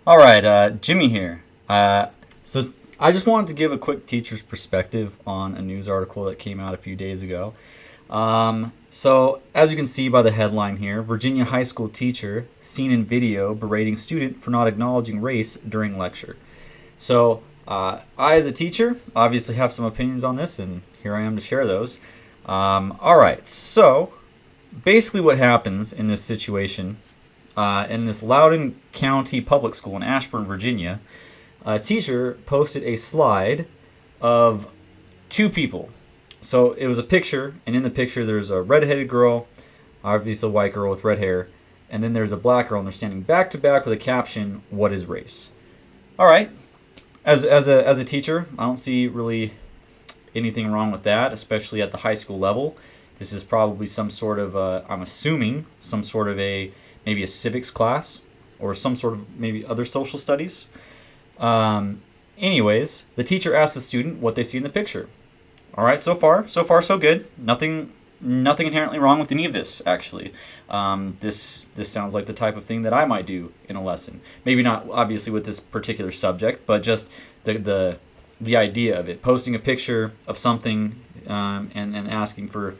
All right, Jimmy here. So I just wanted to give a quick teacher's perspective on a news article that came out a few days ago. So as you can see by the headline here, Virginia high school teacher seen in video berating student for not acknowledging race during lecture. So I, as a teacher, obviously have some opinions on this, and here I am to share those. All right, so basically what happens in this situation in this Loudoun County public school in Ashburn, Virginia, a teacher posted a slide of two people. So it was a picture, and in the picture there's a red-headed girl, obviously a white girl with red hair, and then there's a black girl, and they're standing back to back with a caption, "What is race?" All right, as a teacher, I don't see really anything wrong with that, especially at the high school level. This is probably some sort of, I'm assuming, some sort of maybe a civics class or some sort of maybe other social studies. Anyways, the teacher asks the student what they see in the picture. All right, so far, so good. Nothing inherently wrong with any of this. Actually, this sounds like the type of thing that I might do in a lesson. Maybe not obviously with this particular subject, but just the idea of it. Posting a picture of something and asking for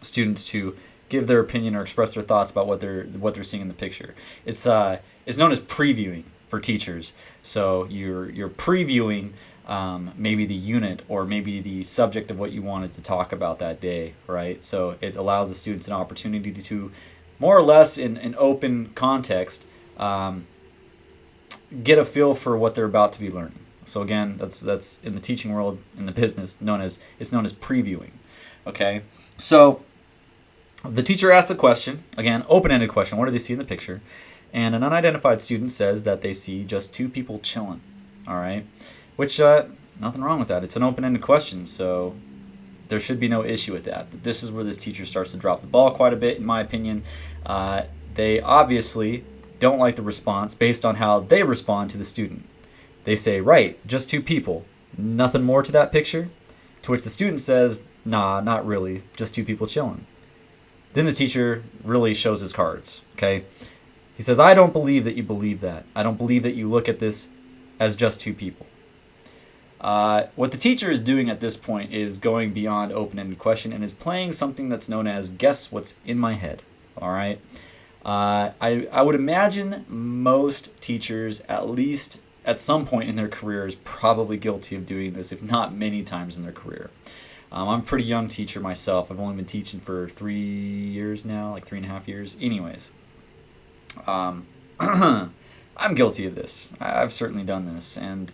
students to give their opinion or express their thoughts about what they're seeing in the picture. It's known as previewing for teachers. So you're previewing maybe the unit or maybe the subject of what you wanted to talk about that day, right? So it allows the students an opportunity to more or less in an open context get a feel for what they're about to be learning. So again, that's in the teaching world, in the business, known as previewing. Okay, so the teacher asks the question, again, open-ended question, what do they see in the picture? And an unidentified student says that they see just two people chilling, all right? Which, nothing wrong with that. It's an open-ended question, so there should be no issue with that. But this is where this teacher starts to drop the ball quite a bit, in my opinion. They obviously don't like the response based on how they respond to the student. They say, right, just two people. Nothing more to that picture? To which the student says, nah, not really, just two people chilling. Then the teacher really shows his cards, okay? He says, I don't believe that you believe that. I don't believe that you look at this as just two people. What the teacher is doing at this point is going beyond open-ended question and is playing something that's known as guess what's in my head, all right? I would imagine most teachers, at least at some point in their career, is probably guilty of doing this, if not many times in their career. I'm a pretty young teacher myself. I've only been teaching for 3 years now, like 3.5 years. Anyways, I'm guilty of this. I've certainly done this, and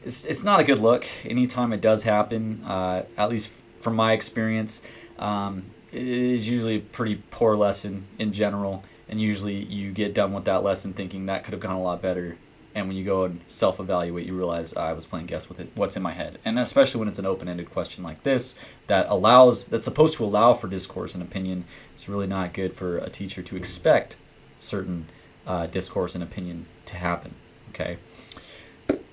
it's not a good look. Anytime it does happen, at least from my experience, it is usually a pretty poor lesson in general, and usually you get done with that lesson thinking that could have gone a lot better. And when you go and self-evaluate, you realize I was playing guess with it, what's in my head. And especially when it's an open-ended question like this that's supposed to allow for discourse and opinion, it's really not good for a teacher to expect certain discourse and opinion to happen. Okay.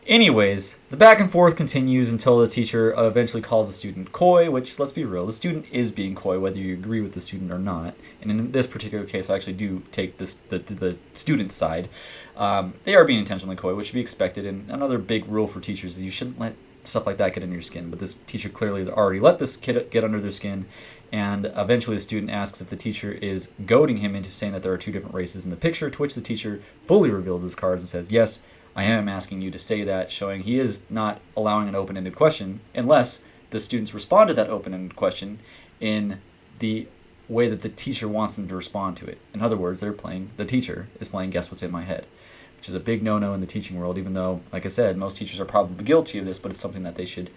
Anyways, the back and forth continues until the teacher eventually calls the student coy, which, let's be real, the student is being coy whether you agree with the student or not. And in this particular case, I actually do take the student's side. They are being intentionally coy, which should be expected. And another big rule for teachers is you shouldn't let stuff like that get under your skin. But this teacher clearly has already let this kid get under their skin. And eventually the student asks if the teacher is goading him into saying that there are two different races in the picture, to which the teacher fully reveals his cards and says, yes, I am asking you to say that, showing he is not allowing an open-ended question unless the students respond to that open-ended question in the way that the teacher wants them to respond to it. In other words, the teacher is playing guess what's in my head, which is a big no-no in the teaching world, even though, like I said, most teachers are probably guilty of this, but it's something that they should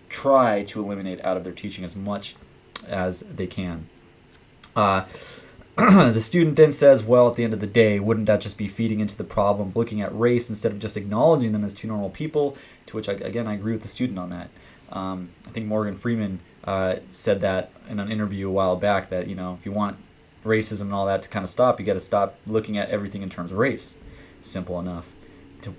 try to eliminate out of their teaching as much as they can. The student then says, well, at the end of the day, wouldn't that just be feeding into the problem of looking at race instead of just acknowledging them as two normal people? To which, I agree with the student on that. I think Morgan Freeman said that in an interview a while back that, if you want racism and all that to kind of stop, you got to stop looking at everything in terms of race. Simple enough.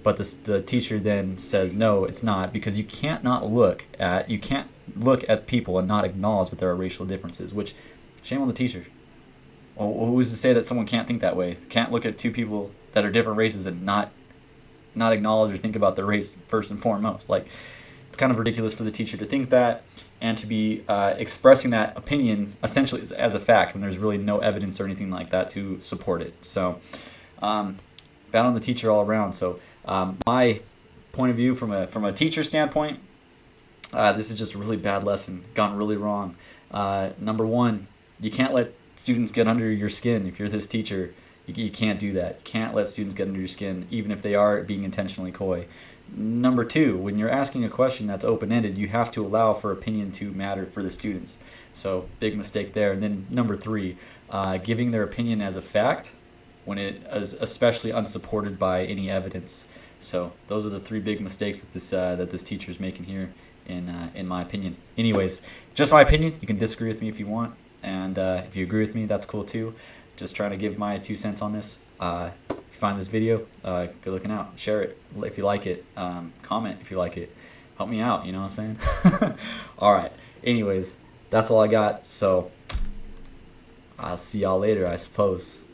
But the teacher then says, no, it's not, because you can't look at people and not acknowledge that there are racial differences, which, shame on the teacher. Well, who's to say that someone can't think that way? Can't look at two people that are different races and not not acknowledge or think about their race first and foremost. Like, it's kind of ridiculous for the teacher to think that and to be expressing that opinion essentially as a fact when there's really no evidence or anything like that to support it. So bad on the teacher all around. So my point of view from a teacher standpoint, this is just a really bad lesson, gone really wrong. Number one, you can't let students get under your skin. If you're this teacher, you can't do that. You can't let students get under your skin, even if they are being intentionally coy. Number two, when you're asking a question that's open-ended, you have to allow for opinion to matter for the students. So big mistake there. And then number three, giving their opinion as a fact when it is especially unsupported by any evidence. So those are the three big mistakes that this teacher is making here, in my opinion. Anyways, just my opinion. You can disagree with me if you want, and if you agree with me, that's cool too. Just trying to give my 2 cents on this. If you find this video, good looking out. Share it if you like it. Comment if you like it. Help me out, you know what I'm saying? All right. Anyways, that's all I got. So I'll see y'all later, I suppose.